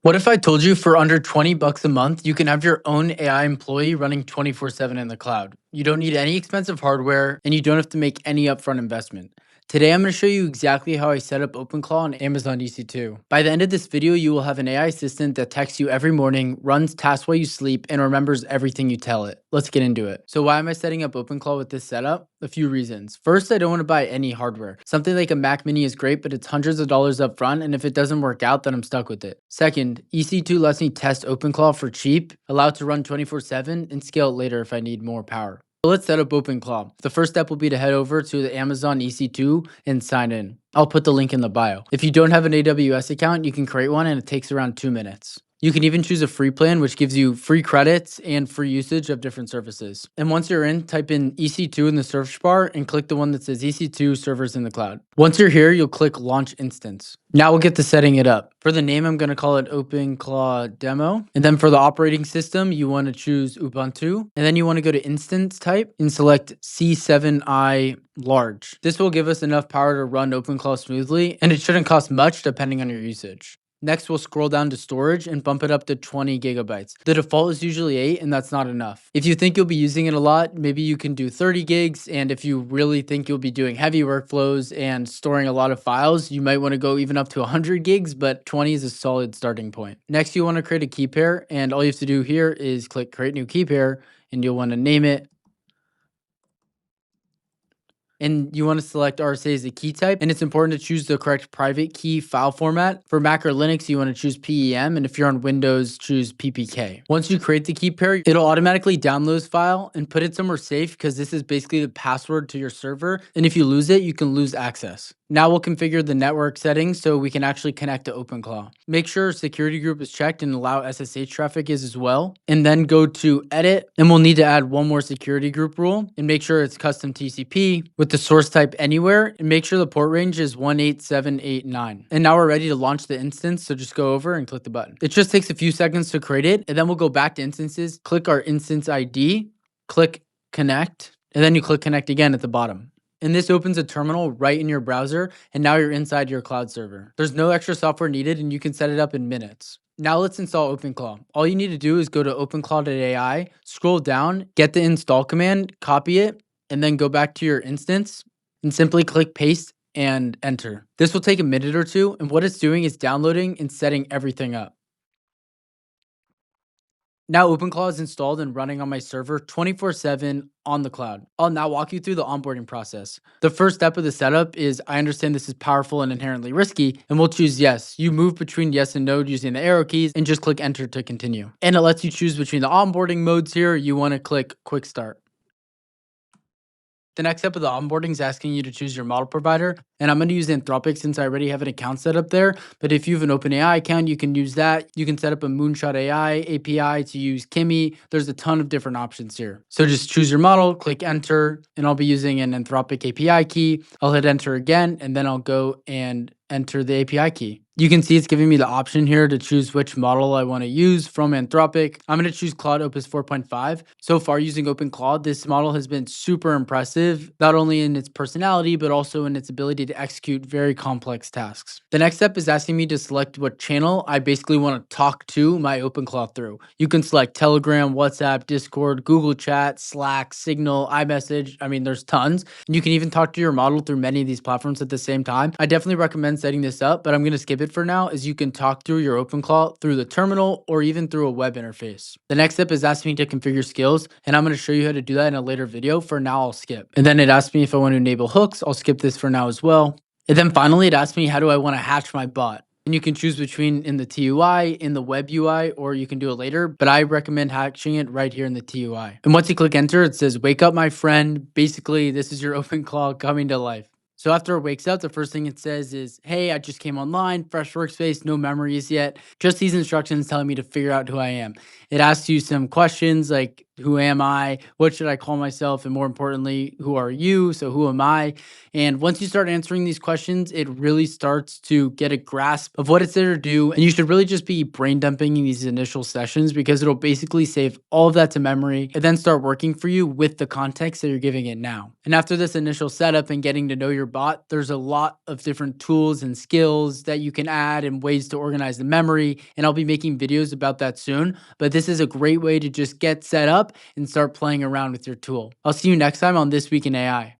What if I told you for under 20 bucks a month, you can have your own AI employee running 24/7 in the cloud? You don't need any expensive hardware and you don't have to make any upfront investment. Today, I'm going to show you exactly how I set up OpenClaw on Amazon EC2. By the end of this video, you will have an AI assistant that texts you every morning, runs tasks while you sleep, and remembers everything you tell it. Let's get into it. So why am I setting up OpenClaw with this setup? A few reasons. First, I don't want to buy any hardware. Something like a Mac Mini is great, but it's hundreds of dollars up front, and if it doesn't work out, then I'm stuck with it. Second, EC2 lets me test OpenClaw for cheap, allow it to run 24/7, and scale it later if I need more power. So let's set up OpenClaw. The first step will be to head over to the Amazon EC2 and sign in. I'll put the link in the bio. If you don't have an AWS account, you can create one and it takes around 2 minutes. You can even choose a free plan, which gives you free credits and free usage of different services. And once you're in, type in EC2 in the search bar and click the one that says EC2 servers in the cloud. Once you're here, you'll click launch instance. Now we'll get to setting it up. For the name, I'm going to call it OpenClaw Demo. And then for the operating system, you want to choose Ubuntu. And then you want to go to instance type and select C7i large. This will give us enough power to run OpenClaw smoothly, and it shouldn't cost much depending on your usage. Next, we'll scroll down to storage and bump it up to 20 gigabytes. The default is usually 8, and that's not enough. If you think you'll be using it a lot, maybe you can do 30 gigs. And if you really think you'll be doing heavy workflows and storing a lot of files, you might want to go even up to 100 gigs, but 20 is a solid starting point. Next, you want to create a key pair, and all you have to do here is click create new key pair, and you'll want to name it. And you want to select RSA as a key type, and it's important to choose the correct private key file format. For Mac or Linux, you want to choose PEM, and if you're on Windows, choose PPK. Once you create the key pair, it'll automatically download this file and put it somewhere safe, because this is basically the password to your server, and if you lose it, you can lose access. Now we'll configure the network settings so we can actually connect to OpenClaw. Make sure security group is checked and allow SSH traffic is as well. And then go to edit, and we'll need to add one more security group rule and make sure it's custom TCP with the source type anywhere, and make sure the port range is 18789. And now we're ready to launch the instance, so just go over and click the button. It just takes a few seconds to create it, and then we'll go back to instances, click our instance ID, click connect, and then you click connect again at the bottom. And this opens a terminal right in your browser, and now you're inside your cloud server. There's no extra software needed, and you can set it up in minutes. Now let's install OpenClaw. All you need to do is go to openclaw.ai, scroll down, get the install command, copy it, and then go back to your instance and simply click paste and enter. This will take a minute or two, and what it's doing is downloading and setting everything up. Now OpenClaw is installed and running on my server 24/7 on the cloud. I'll now walk you through the onboarding process. The first step of the setup is I understand this is powerful and inherently risky, and we'll choose yes. You move between yes and no using the arrow keys and just click enter to continue. And it lets you choose between the onboarding modes here. You want to click quick start. The next step of the onboarding is asking you to choose your model provider, and I'm going to use Anthropic since I already have an account set up there. But if you have an OpenAI account, you can use that. You can set up a Moonshot AI API to use Kimi. There's a ton of different options here. So just choose your model, click enter, and I'll be using an Anthropic API key. I'll hit enter again, and then I'll go and enter the API key. You can see it's giving me the option here to choose which model I want to use from Anthropic. I'm going to choose Claude Opus 4.5. So far using OpenClaw, this model has been super impressive, not only in its personality, but also in its ability to execute very complex tasks. The next step is asking me to select what channel I basically want to talk to my OpenClaw through. You can select Telegram, WhatsApp, Discord, Google Chat, Slack, Signal, iMessage. I mean, there's tons. And you can even talk to your model through many of these platforms at the same time. I definitely recommend setting this up, but I'm going to skip it for now, as you can talk through your OpenClaw through the terminal or even through a web interface. The next step is asking me to configure skills, and I'm going to show you how to do that in a later video. For now, I'll skip. And then it asks me if I want to enable hooks. I'll skip this for now as well. And then finally, it asks me how do I want to hatch my bot. And you can choose between in the TUI, in the web UI, or you can do it later, but I recommend hatching it right here in the TUI. And once you click enter, it says, wake up, my friend. Basically, this is your OpenClaw coming to life. So after it wakes up, the first thing it says is, hey, I just came online, fresh workspace, no memories yet. Just these instructions telling me to figure out who I am. It asks you some questions like, Who am I? What should I call myself? And more importantly, who are you? So, who am I? And once you start answering these questions, it really starts to get a grasp of what it's there to do. And you should really just be brain dumping in these initial sessions because it'll basically save all of that to memory and then start working for you with the context that you're giving it now. And after this initial setup and getting to know your bot, there's a lot of different tools and skills that you can add and ways to organize the memory. And I'll be making videos about that soon. But this is a great way to just get set up and start playing around with your tool. I'll see you next time on This Week in AI.